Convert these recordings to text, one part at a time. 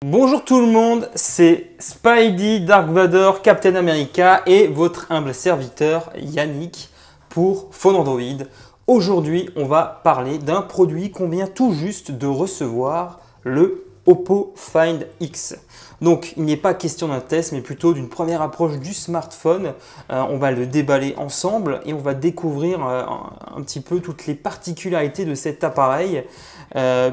Bonjour tout le monde, c'est Spidey, Dark Vador, Captain America et votre humble serviteur Yannick pour Phone Android. Aujourd'hui, on va parler d'un produit qu'on vient tout juste de recevoir, le Oppo Find X. Donc, il n'est pas question d'un test, mais plutôt d'une première approche du smartphone. On va le déballer ensemble et on va découvrir un petit peu toutes les particularités de cet appareil.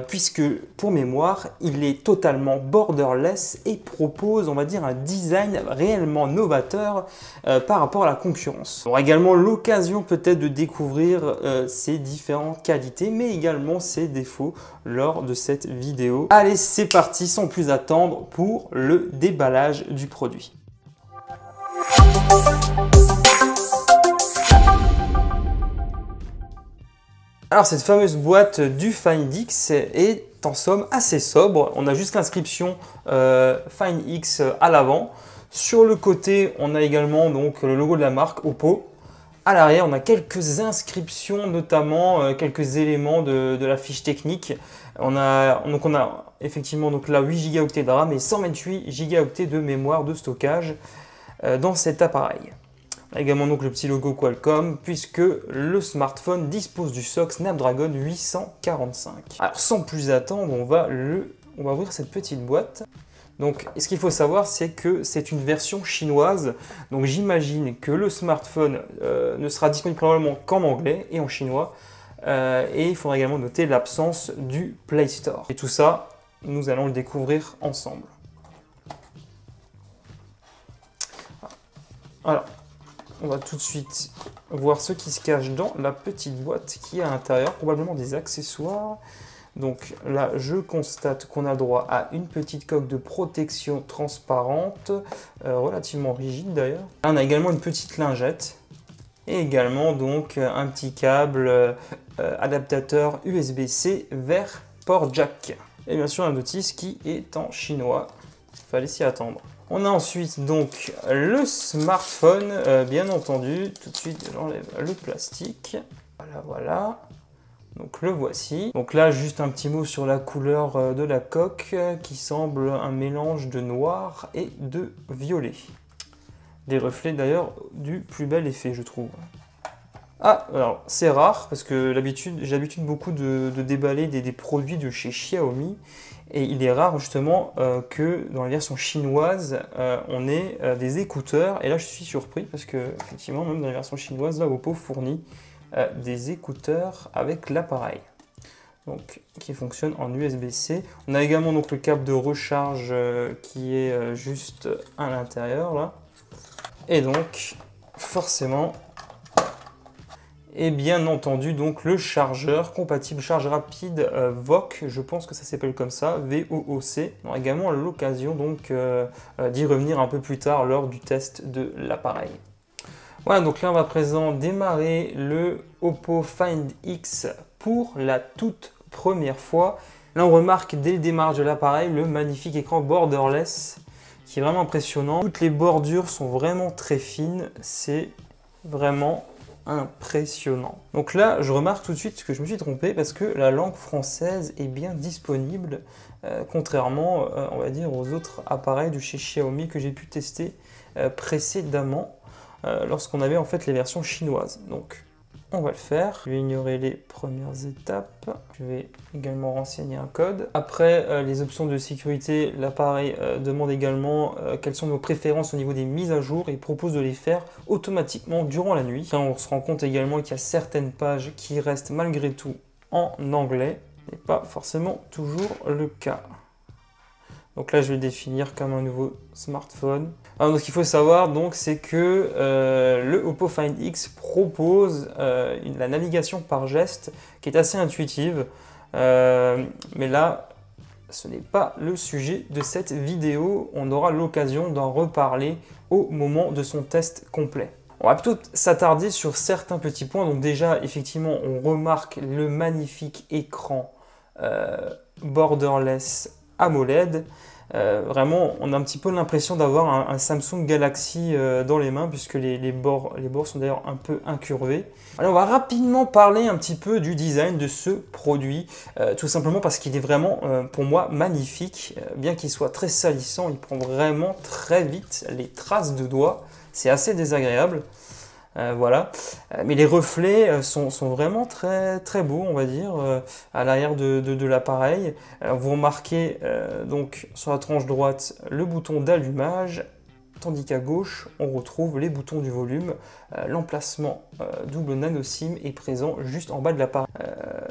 Puisque pour mémoire, il est totalement borderless et propose, on va dire, un design réellement novateur par rapport à la concurrence. On aura également l'occasion peut-être de découvrir ses différentes qualités, mais également ses défauts lors de cette vidéo. Allez, c'est parti, sans plus attendre pour le déballage du produit. Alors cette fameuse boîte du Find X est en somme assez sobre. On a juste l'inscription Find X à l'avant. Sur le côté, on a également donc le logo de la marque Oppo. À l'arrière, on a quelques inscriptions, notamment quelques éléments de la fiche technique. On a effectivement donc là 8 Go de RAM et 128 Go de mémoire de stockage dans cet appareil. On a également donc le petit logo Qualcomm puisque le smartphone dispose du SoC Snapdragon 845. Alors sans plus attendre, on va ouvrir cette petite boîte. Donc ce qu'il faut savoir, c'est que c'est une version chinoise. Donc j'imagine que le smartphone ne sera disponible probablement qu'en anglais et en chinois. Et il faudra également noter l'absence du Play Store. Et tout ça, nous allons le découvrir ensemble. Alors, on va tout de suite voir ce qui se cache dans la petite boîte qui est à l'intérieur, probablement des accessoires. Donc là, je constate qu'on a droit à une petite coque de protection transparente, relativement rigide d'ailleurs. On a également une petite lingette et également donc un petit câble adaptateur USB-C vers port jack. Et bien sûr, un notice qui est en chinois, il fallait s'y attendre. On a ensuite donc le smartphone, bien entendu. Tout de suite, j'enlève le plastique. Voilà. Donc le voici. Donc là, juste un petit mot sur la couleur de la coque qui semble un mélange de noir et de violet. Des reflets d'ailleurs du plus bel effet, je trouve. Ah, alors c'est rare parce que j'ai l'habitude beaucoup de déballer des produits de chez Xiaomi. Et il est rare justement que dans la version chinoise, on ait des écouteurs. Et là, je suis surpris parce que effectivement, même dans la version chinoise, là, Oppo fournit des écouteurs avec l'appareil, donc qui fonctionne en USB-C. On a également donc le câble de recharge qui est juste à l'intérieur là. Et donc forcément, et bien entendu donc le chargeur compatible charge rapide VOOC, je pense que ça s'appelle comme ça, VOOC. On aura également l'occasion donc d'y revenir un peu plus tard lors du test de l'appareil. Voilà, donc là on va à présent démarrer le Oppo Find X pour la toute première fois. Là on remarque dès le démarrage de l'appareil le magnifique écran borderless qui est vraiment impressionnant. Toutes les bordures sont vraiment très fines, c'est vraiment impressionnant. Donc là, je remarque tout de suite que je me suis trompé parce que la langue française est bien disponible, contrairement, on va dire, aux autres appareils de chez Xiaomi que j'ai pu tester précédemment lorsqu'on avait en fait les versions chinoises. Donc, on va le faire. Je vais ignorer les premières étapes. Je vais également renseigner un code. Après les options de sécurité, l'appareil demande également quelles sont nos préférences au niveau des mises à jour et propose de les faire automatiquement durant la nuit. Après, on se rend compte également qu'il y a certaines pages qui restent malgré tout en anglais. Ce n'est pas forcément toujours le cas. Donc là, je vais le définir comme un nouveau smartphone. Alors, donc, ce qu'il faut savoir, c'est que le Oppo Find X propose la navigation par geste qui est assez intuitive. Mais là, ce n'est pas le sujet de cette vidéo. On aura l'occasion d'en reparler au moment de son test complet. On va plutôt s'attarder sur certains petits points. Donc déjà, effectivement, on remarque le magnifique écran borderless AMOLED. Vraiment, on a un petit peu l'impression d'avoir un Samsung Galaxy dans les mains, puisque les bords sont d'ailleurs un peu incurvés. Alors, on va rapidement parler un petit peu du design de ce produit, tout simplement parce qu'il est vraiment, pour moi, magnifique. Bien qu'il soit très salissant, il prend vraiment très vite les traces de doigts. C'est assez désagréable. Voilà, mais les reflets sont vraiment très beaux, on va dire, à l'arrière de l'appareil. Vous remarquez donc sur la tranche droite le bouton d'allumage, tandis qu'à gauche on retrouve les boutons du volume. L'emplacement double nano SIM est présent juste en bas de l'appareil.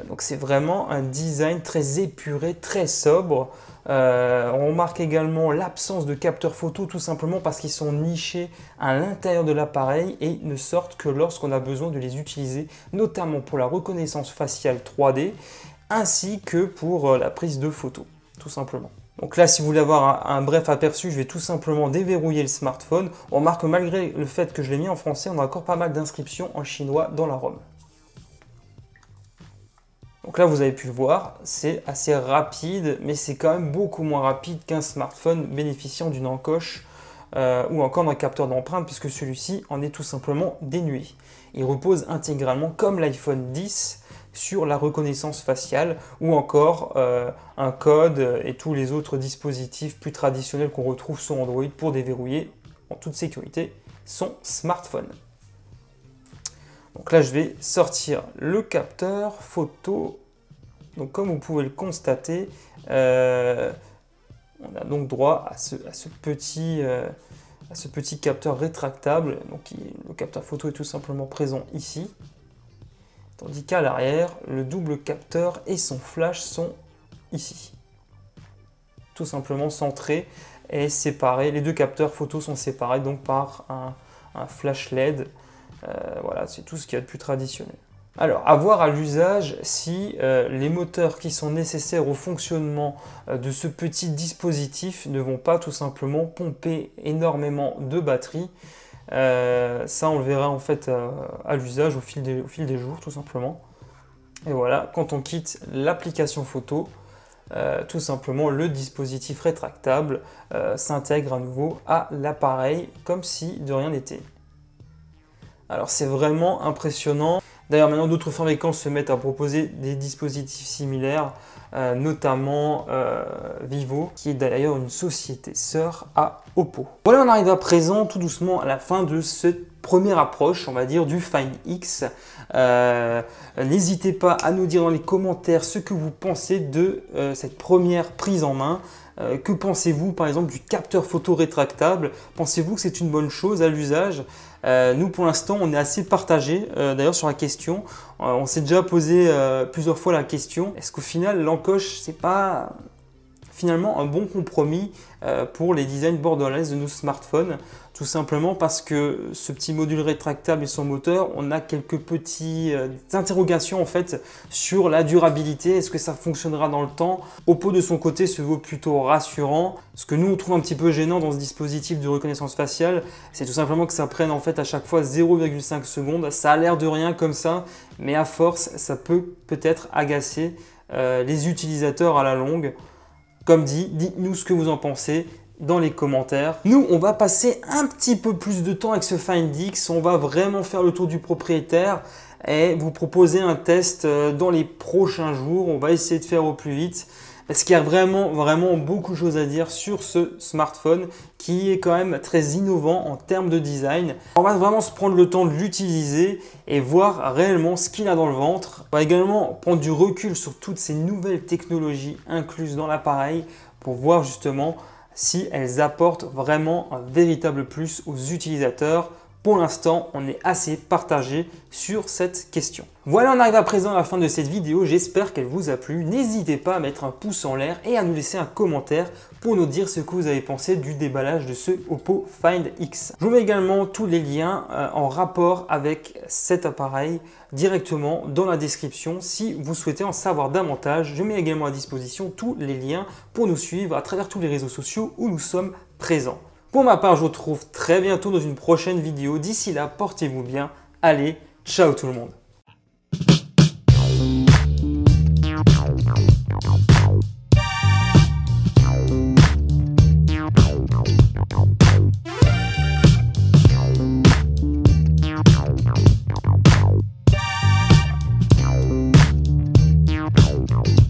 Donc c'est vraiment un design très épuré, très sobre. On remarque également l'absence de capteurs photo, tout simplement parce qu'ils sont nichés à l'intérieur de l'appareil et ne sortent que lorsqu'on a besoin de les utiliser, notamment pour la reconnaissance faciale 3D ainsi que pour la prise de photos, tout simplement. Donc là, si vous voulez avoir un bref aperçu, je vais tout simplement déverrouiller le smartphone. On remarque que malgré le fait que je l'ai mis en français, on a encore pas mal d'inscriptions en chinois dans la ROM. Donc là, vous avez pu le voir, c'est assez rapide, mais c'est quand même beaucoup moins rapide qu'un smartphone bénéficiant d'une encoche ou encore d'un capteur d'empreinte, puisque celui-ci en est tout simplement dénué. Il repose intégralement, comme l'iPhone 10, sur la reconnaissance faciale ou encore un code et tous les autres dispositifs plus traditionnels qu'on retrouve sur Android pour déverrouiller en toute sécurité son smartphone. Donc là, je vais sortir le capteur photo. Donc comme vous pouvez le constater, on a donc droit à ce petit capteur rétractable. Donc le capteur photo est tout simplement présent ici. Tandis qu'à l'arrière, le double capteur et son flash sont ici. Tout simplement centrés et séparés. Les deux capteurs photo sont séparés donc par un flash LED. Voilà, c'est tout ce qu'il y a de plus traditionnel. Alors, à voir à l'usage si les moteurs qui sont nécessaires au fonctionnement de ce petit dispositif ne vont pas tout simplement pomper énormément de batterie. Ça, on le verra en fait à l'usage au fil des jours, tout simplement. Et voilà, quand on quitte l'application photo, tout simplement le dispositif rétractable s'intègre à nouveau à l'appareil comme si de rien n'était. Alors c'est vraiment impressionnant. D'ailleurs maintenant d'autres fabricants se mettent à proposer des dispositifs similaires, notamment Vivo, qui est d'ailleurs une société sœur à Oppo. Voilà, on arrive à présent tout doucement à la fin de cette première approche, on va dire, du Find X. N'hésitez pas à nous dire dans les commentaires ce que vous pensez de cette première prise en main. Que pensez-vous par exemple du capteur photo rétractable? Pensez-vous que c'est une bonne chose à l'usage? Nous pour l'instant on est assez partagé d'ailleurs sur la question. On s'est déjà posé plusieurs fois la question, est-ce qu'au final l'encoche c'est pas finalement un bon compromis pour les designs borderless de nos smartphones, tout simplement parce que ce petit module rétractable et son moteur, on a quelques petites interrogations en fait sur la durabilité. Est-ce que ça fonctionnera dans le temps? Oppo de son côté se veut plutôt rassurant. Ce que nous on trouve un petit peu gênant dans ce dispositif de reconnaissance faciale, c'est tout simplement que ça prenne en fait à chaque fois 0,5 secondes. Ça a l'air de rien comme ça, mais à force ça peut peut-être agacer les utilisateurs à la longue. Comme dit, dites-nous ce que vous en pensez dans les commentaires. Nous, on va passer un petit peu plus de temps avec ce Find X. On va vraiment faire le tour du propriétaire et vous proposer un test dans les prochains jours. On va essayer de faire au plus vite parce qu'il y a vraiment beaucoup de choses à dire sur ce smartphone qui est quand même très innovant en termes de design. On va vraiment se prendre le temps de l'utiliser et voir réellement ce qu'il a dans le ventre. On va également prendre du recul sur toutes ces nouvelles technologies incluses dans l'appareil pour voir justement si elles apportent vraiment un véritable plus aux utilisateurs. Pour l'instant, on est assez partagé sur cette question. Voilà, on arrive à présent à la fin de cette vidéo. J'espère qu'elle vous a plu. N'hésitez pas à mettre un pouce en l'air et à nous laisser un commentaire pour nous dire ce que vous avez pensé du déballage de ce Oppo Find X. Je vous mets également tous les liens en rapport avec cet appareil directement dans la description si vous souhaitez en savoir davantage. Je mets également à disposition tous les liens pour nous suivre à travers tous les réseaux sociaux où nous sommes présents. Pour ma part, je vous retrouve très bientôt dans une prochaine vidéo. D'ici là, portez-vous bien. Allez, ciao tout le monde!